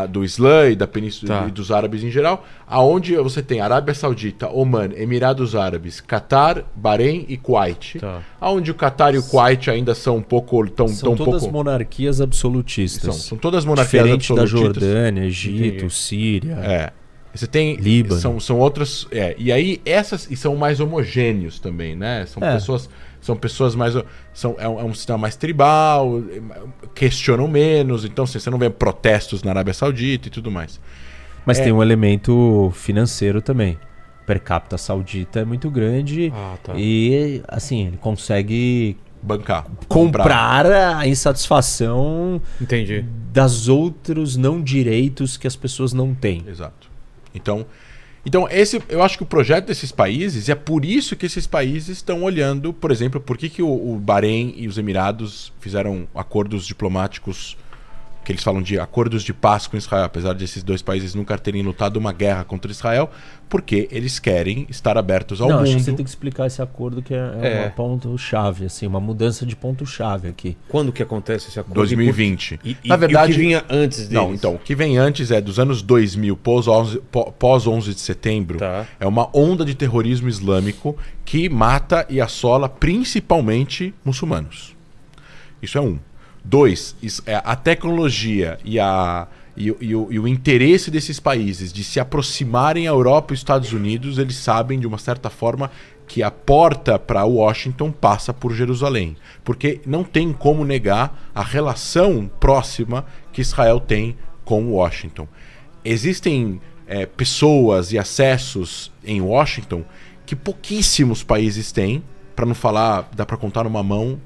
do Islã e da Península e dos árabes em geral, aonde você tem Arábia Saudita, Oman, Emirados Árabes, Catar, Bahrein e Kuwait. Aonde o Catar e o Kuwait ainda são um pouco... São todas monarquias absolutistas. São todas monarquias diferente absolutistas. Da Jordânia, Egito, Síria... Você tem... Líbano. São outras... e aí essas... E são mais homogêneos também, né? São pessoas mais... É um sistema mais tribal, questionam menos, então você não vê protestos na Arábia Saudita e tudo mais. Mas tem um elemento financeiro também. O per capita saudita é muito grande e, assim, ele consegue comprar a insatisfação das outros não direitos que as pessoas não têm. Exato. Então eu acho que o projeto desses países, é por isso que esses países estão olhando, por exemplo, por que o Bahrein e os Emirados fizeram acordos diplomáticos, que eles falam de acordos de paz com Israel, apesar de esses dois países nunca terem lutado uma guerra contra Israel, porque eles querem estar abertos ao mundo. Acho que você tem que explicar esse acordo, que é um ponto-chave, assim, uma mudança de ponto-chave aqui. Quando que acontece esse acordo? 2020. Na verdade, o que vinha antes deles? Não, então, o que vem antes é dos anos 2000, pós 11 de setembro, é uma onda de terrorismo islâmico que mata e assola principalmente muçulmanos. Isso é um. 2, a tecnologia e o interesse desses países de se aproximarem à Europa e Estados Unidos, eles sabem de uma certa forma que a porta para Washington passa por Jerusalém. Porque não tem como negar a relação próxima que Israel tem com Washington. Existem pessoas e acessos em Washington que pouquíssimos países têm, para não falar, dá para contar numa mão.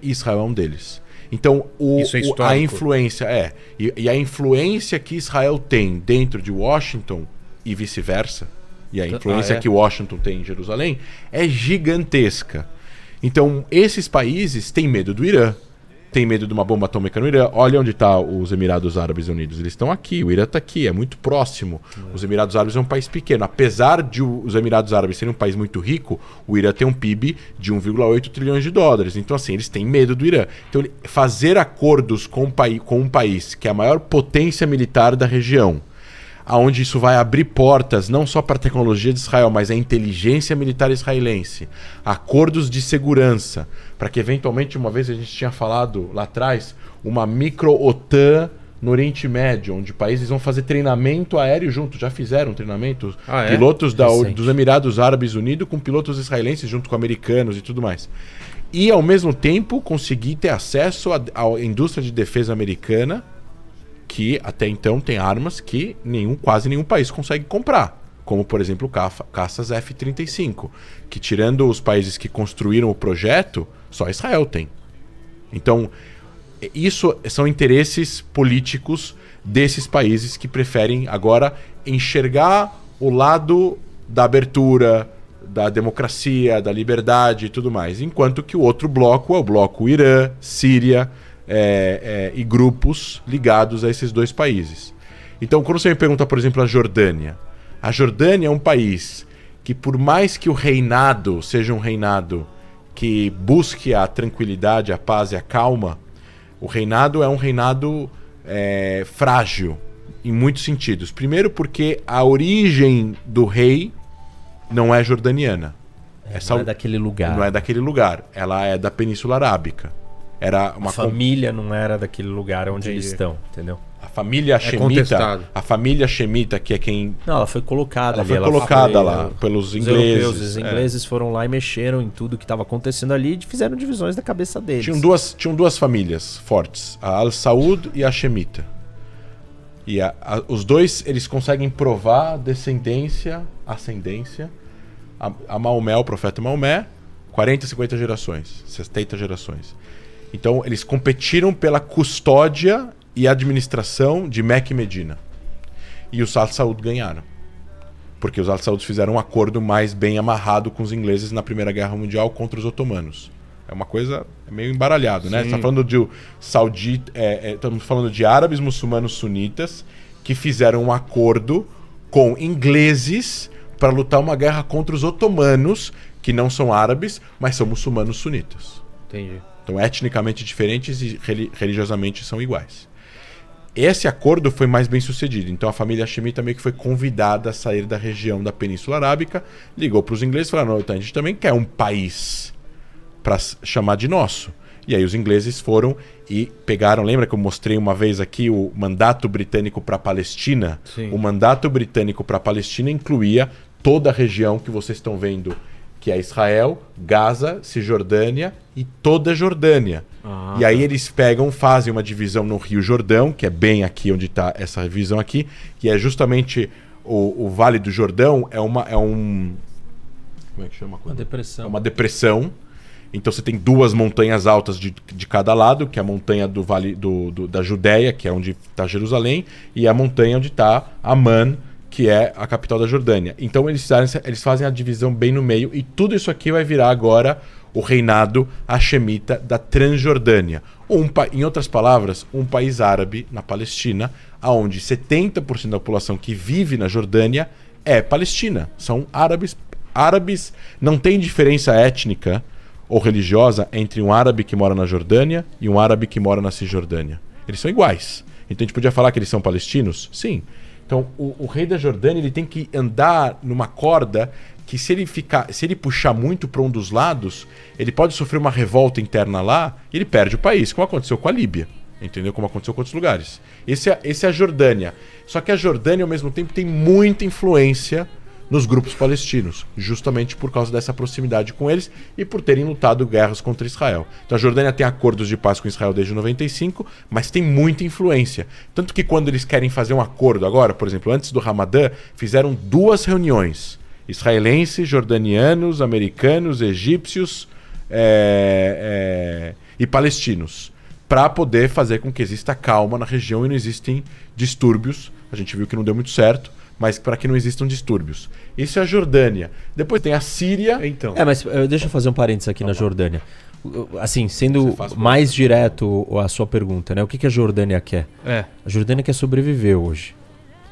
Israel é um deles. Então a influência e a influência que Israel tem dentro de Washington e vice-versa, e a influência que Washington tem em Jerusalém é gigantesca. Então esses países têm medo do Irã, têm medo de uma bomba atômica no Irã. Olha onde está os Emirados Árabes Unidos. Eles estão aqui, o Irã está aqui, é muito próximo. Os Emirados Árabes é um país pequeno. Apesar de os Emirados Árabes serem um país muito rico, o Irã tem um PIB de 1,8 trilhões de dólares. Então, assim, eles têm medo do Irã. Então, fazer acordos com um país que é a maior potência militar da região, onde isso vai abrir portas não só para a tecnologia de Israel, mas a inteligência militar israelense, acordos de segurança, para que eventualmente, uma vez a gente tinha falado lá atrás, uma micro-OTAN no Oriente Médio, onde países vão fazer treinamento aéreo junto, já fizeram treinamento, pilotos dos Emirados Árabes Unidos com pilotos israelenses junto com americanos e tudo mais. E ao mesmo tempo conseguir ter acesso à indústria de defesa americana, que até então tem armas que quase nenhum país consegue comprar. Como, por exemplo, caças F-35, que tirando os países que construíram o projeto, só Israel tem. Então, isso são interesses políticos desses países que preferem agora enxergar o lado da abertura, da democracia, da liberdade e tudo mais. Enquanto que o outro bloco é o bloco Irã, Síria... e grupos ligados a esses dois países. Então, quando você me pergunta, por exemplo, a Jordânia é um país que, por mais que o reinado seja um reinado que busque a tranquilidade, a paz e a calma, o reinado é um reinado frágil, em muitos sentidos. Primeiro porque a origem do rei não é jordaniana. Não é daquele lugar. Não é daquele lugar. Ela é da Península Arábica. A família não era daquele lugar onde eles estão, entendeu? A família Shemita, que é quem... Não, ela foi colocada ali. Ela foi colocada lá pelos ingleses. Os ingleses foram lá e mexeram em tudo que estava acontecendo ali e fizeram divisões da cabeça deles. Tinham duas famílias fortes, a Al-Saud e a Shemita. E os dois, eles conseguem provar ascendência a Maomé, o profeta Maomé, 40, 50 gerações, 70 gerações. Então, eles competiram pela custódia e administração de Meca e Medina. E os Al-Saud ganharam. Porque os Al-Saud fizeram um acordo mais bem amarrado com os ingleses na Primeira Guerra Mundial contra os otomanos. É uma coisa meio embaralhado, né? Você está falando de estamos falando de árabes muçulmanos sunitas que fizeram um acordo com ingleses para lutar uma guerra contra os otomanos, que não são árabes, mas são muçulmanos sunitas. Entendi. Então, etnicamente diferentes e religiosamente são iguais. esse acordo foi mais bem sucedido. Então a família hashemita meio que foi convidada a sair da região da Península Arábica, ligou para os ingleses e falaram: então, a gente também quer um país para chamar de nosso. E aí os ingleses foram e pegaram, lembra que eu mostrei uma vez aqui o mandato britânico para a Palestina? Sim. O mandato britânico para a Palestina incluía toda a região que vocês estão vendo, que é Israel, Gaza, Cisjordânia e toda a Jordânia. E aí eles fazem uma divisão no Rio Jordão, que é bem aqui onde está essa divisão aqui, que é justamente o Vale do Jordão, como é que chama? Uma depressão. É uma depressão. Então você tem duas montanhas altas de cada lado, que é a montanha do Vale da Judéia, que é onde está Jerusalém, e a montanha onde está Amman, que é a capital da Jordânia. Então eles fazem a divisão bem no meio, e tudo isso aqui vai virar agora o reinado hashemita da Transjordânia. Em outras palavras, um país árabe na Palestina, onde 70% da população que vive na Jordânia é palestina. São árabes. Árabes não tem diferença étnica ou religiosa entre um árabe que mora na Jordânia e um árabe que mora na Cisjordânia. Eles são iguais. Então a gente podia falar que eles são palestinos? Sim. Então o rei da Jordânia ele tem que andar numa corda que se ele puxar muito para um dos lados, ele pode sofrer uma revolta interna lá e ele perde o país, como aconteceu com a Líbia. Entendeu? Como aconteceu com outros lugares. Esse é a Jordânia. Só que a Jordânia, ao mesmo tempo, tem muita influência nos grupos palestinos, justamente por causa dessa proximidade com eles e por terem lutado guerras contra Israel. Então a Jordânia tem acordos de paz com Israel desde 95, mas tem muita influência. Tanto que quando eles querem fazer um acordo agora, por exemplo, antes do Ramadã, fizeram 2 reuniões. Israelenses, jordanianos, americanos, egípcios e palestinos, para poder fazer com que exista calma na região e não existem distúrbios. A gente viu que não deu muito certo, mas para que não existam distúrbios. Isso é a Jordânia. Depois tem a Síria. Então. Mas deixa eu fazer um parênteses aqui na Jordânia. Assim, sendo mais direto a sua pergunta, né? O que a Jordânia quer? A Jordânia quer sobreviver hoje.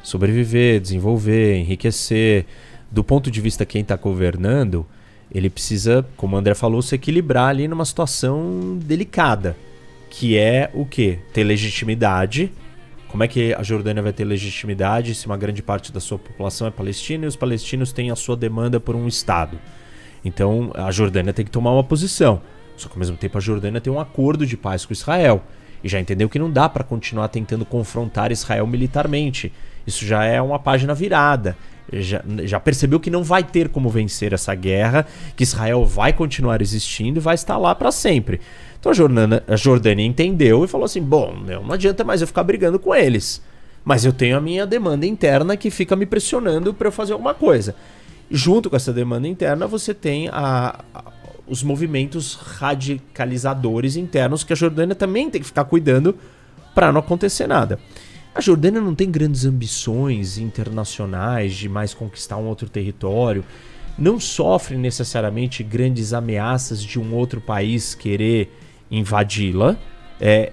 Sobreviver, desenvolver, enriquecer. Do ponto de vista de quem está governando, ele precisa, como o André falou, se equilibrar ali numa situação delicada. Que é o quê? Ter legitimidade. Como é que a Jordânia vai ter legitimidade se uma grande parte da sua população é palestina e os palestinos têm a sua demanda por um Estado? Então a Jordânia tem que tomar uma posição. Só que ao mesmo tempo a Jordânia tem um acordo de paz com Israel. E já entendeu que não dá para continuar tentando confrontar Israel militarmente. Isso já é uma página virada. Já percebeu que não vai ter como vencer essa guerra, que Israel vai continuar existindo e vai estar lá para sempre. Então a Jordânia entendeu e falou assim: bom, não adianta mais eu ficar brigando com eles, mas eu tenho a minha demanda interna que fica me pressionando para eu fazer alguma coisa. Junto com essa demanda interna você tem os movimentos radicalizadores internos que a Jordânia também tem que ficar cuidando para não acontecer nada. A Jordânia não tem grandes ambições internacionais de mais conquistar um outro território, não sofre necessariamente grandes ameaças de um outro país querer invadi-la.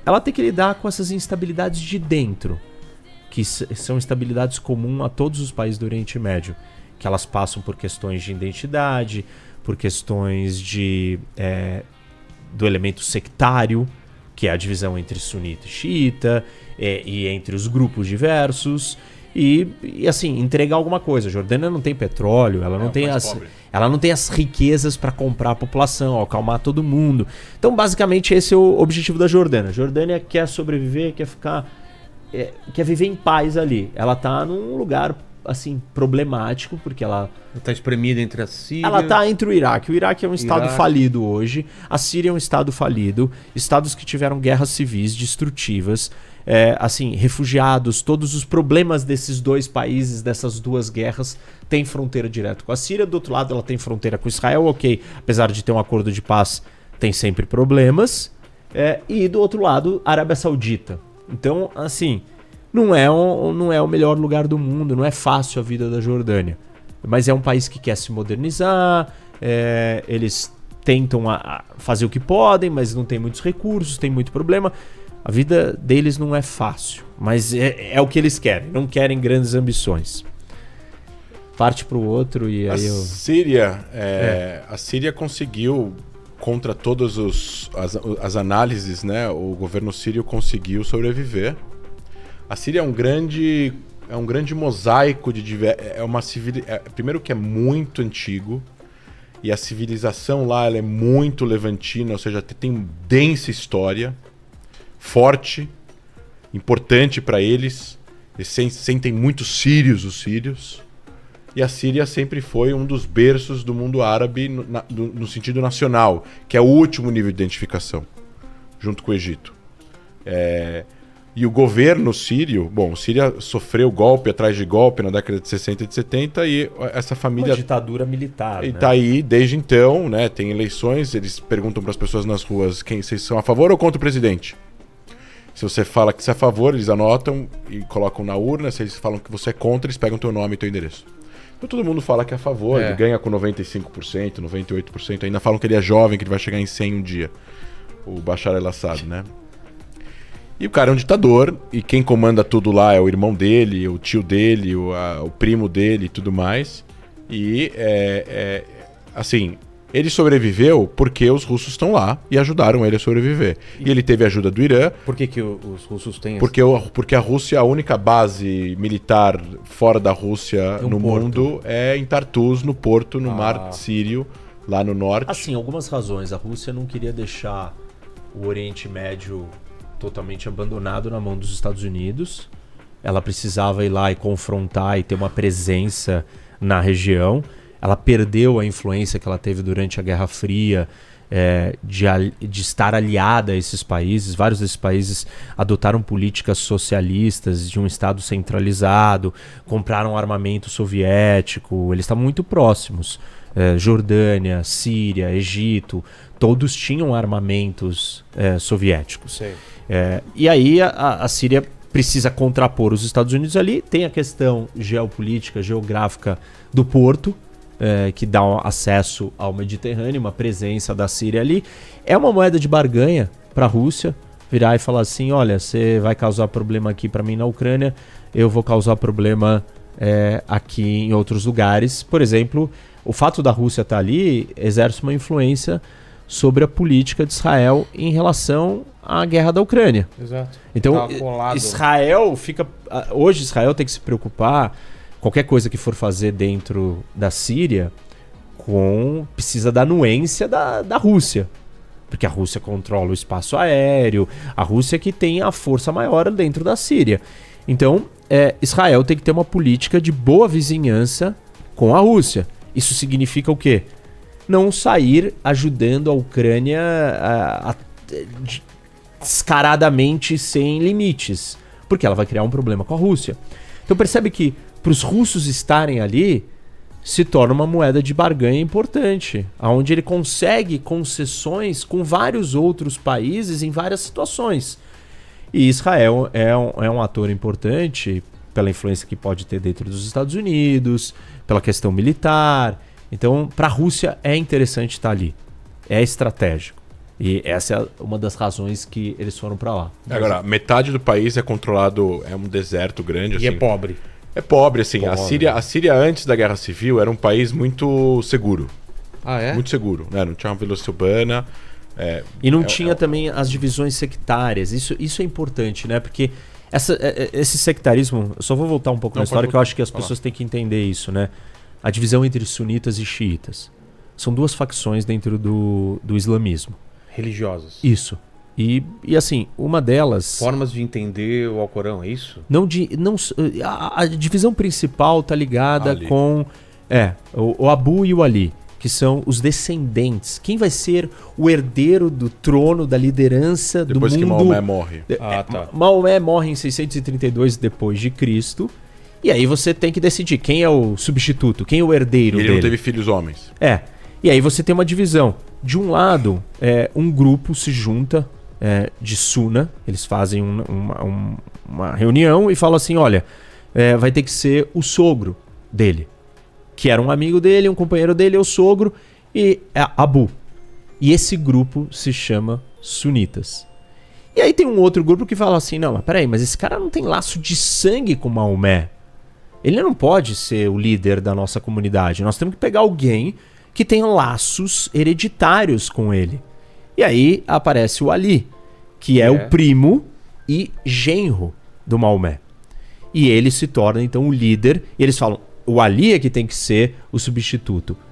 Ela tem que lidar com essas instabilidades de dentro, que são instabilidades comuns a todos os países do Oriente Médio, que elas passam por questões de identidade, por questões do elemento sectário, que é a divisão entre sunita e xiita, e entre os grupos diversos, e assim, entregar alguma coisa. A Jordânia não tem petróleo, ela não tem as riquezas para comprar a população, acalmar todo mundo. Então, basicamente, esse é o objetivo da Jordânia. A Jordânia quer sobreviver, quer viver em paz ali. Ela está num lugar assim problemático, porque ela está espremida entre a Síria. Ela está entre o Iraque. O Iraque é um estado falido hoje. A Síria é um estado falido. Estados que tiveram guerras civis destrutivas. Assim, refugiados, todos os problemas desses dois países, dessas duas guerras, têm fronteira direta com a Síria. Do outro lado, ela tem fronteira com Israel, ok. Apesar de ter um acordo de paz, tem sempre problemas. E do outro lado, a Arábia Saudita. Então, assim, não é o melhor lugar do mundo, não é fácil a vida da Jordânia. Mas é um país que quer se modernizar, eles tentam fazer o que podem, mas não tem muitos recursos, tem muito problema. A vida deles não é fácil, mas é o que eles querem, não querem grandes ambições. Parte para o outro e aí A Síria conseguiu, contra todas as análises, né, o governo sírio conseguiu sobreviver. A Síria é um grande mosaico de primeiro que é muito antigo, e a civilização lá ela é muito levantina, ou seja, tem densa história, forte, importante para eles. Eles sentem muito sírios, os sírios. E a Síria sempre foi um dos berços do mundo árabe no sentido nacional, que é o último nível de identificação, junto com o Egito. E o governo sírio... Bom, a Síria sofreu golpe atrás de golpe na década de 60 e de 70 e essa família... Uma ditadura militar, e tá aí desde então, né? Tem eleições, eles perguntam para as pessoas nas ruas quem vocês são a favor ou contra o presidente. Se você fala que você é a favor, eles anotam e colocam na urna. Se eles falam que você é contra, eles pegam teu nome e teu endereço. Então todo mundo fala que é a favor, ele ganha com 95%, 98%. Ainda falam que ele é jovem, que ele vai chegar em 100 um dia. O Bashar al-Assad, né? E o cara é um ditador, e quem comanda tudo lá é o irmão dele, o tio dele, o primo dele e tudo mais. E, assim, ele sobreviveu porque os russos estão lá e ajudaram ele a sobreviver. E ele teve a ajuda do Irã. Por que os russos têm... Porque a Rússia, a única base militar fora da Rússia no mundo é em Tartus, no porto, no mar Sírio, lá no norte. Assim, algumas razões. A Rússia não queria deixar o Oriente Médio totalmente abandonado na mão dos Estados Unidos. Ela precisava ir lá e confrontar e ter uma presença na região. Ela perdeu a influência que ela teve durante a Guerra Fria, de estar aliada a esses países. Vários desses países adotaram políticas socialistas de um Estado centralizado, compraram armamento soviético, eles estavam muito próximos. Jordânia, Síria, Egito, todos tinham armamentos soviéticos. E aí a Síria precisa contrapor os Estados Unidos ali. Tem a questão geopolítica, geográfica do porto, que dá acesso ao Mediterrâneo, uma presença da Síria ali. É uma moeda de barganha para a Rússia virar e falar assim, olha, você vai causar problema aqui para mim na Ucrânia, eu vou causar problema aqui em outros lugares. Por exemplo, o fato da Rússia estar ali exerce uma influência sobre a política de Israel em relação à guerra da Ucrânia. Exato. Então, hoje Israel tem que se preocupar, qualquer coisa que for fazer dentro da Síria, precisa da anuência da Rússia. Porque a Rússia controla o espaço aéreo, a Rússia que tem a força maior dentro da Síria. Então, Israel tem que ter uma política de boa vizinhança com a Rússia. Isso significa o quê? Não sair ajudando a Ucrânia descaradamente sem limites, porque ela vai criar um problema com a Rússia. Então percebe que para os russos estarem ali se torna uma moeda de barganha importante, onde ele consegue concessões com vários outros países em várias situações. E Israel é um ator importante pela influência que pode ter dentro dos Estados Unidos, pela questão militar. Então, para a Rússia é interessante estar ali. É estratégico. E essa é uma das razões que eles foram para lá. Agora, metade do país é controlado, é um deserto grande. E assim. é pobre. É pobre, assim. Pobre. A Síria, antes da Guerra Civil, era um país muito seguro. Ah, é? Muito seguro, né? Não tinha uma violência urbana. E não tinha também as divisões sectárias. Isso é importante, né? Porque esse sectarismo... Eu só vou voltar um pouco na história, que eu acho que as pessoas têm que entender isso, né? A divisão entre sunitas e xiitas. São duas facções dentro do islamismo. Religiosas. Isso. E assim, uma delas... Formas de entender o Alcorão, é isso? A divisão principal tá ligada Ali. Com o Abu e o Ali, que são os descendentes. Quem vai ser o herdeiro do trono, da liderança depois do mundo... Depois que Maomé morre. Tá. Maomé morre em 632 depois de Cristo. E aí você tem que decidir quem é o substituto, quem é o herdeiro dele. Ele não teve filhos homens. E aí você tem uma divisão. De um lado, um grupo se junta de Sunna, eles fazem uma reunião e falam assim, olha, vai ter que ser o sogro dele, que era um amigo dele, um companheiro dele, é o sogro, e é Abu. E esse grupo se chama Sunitas. E aí tem um outro grupo que fala assim, não, mas peraí, mas esse cara não tem laço de sangue com Maomé. Ele não pode ser o líder da nossa comunidade. Nós temos que pegar alguém que tem laços hereditários com ele. E aí aparece o Ali, que é o primo e genro do Maomé. E ele se torna então o líder, e eles falam, o Ali é que tem que ser o substituto.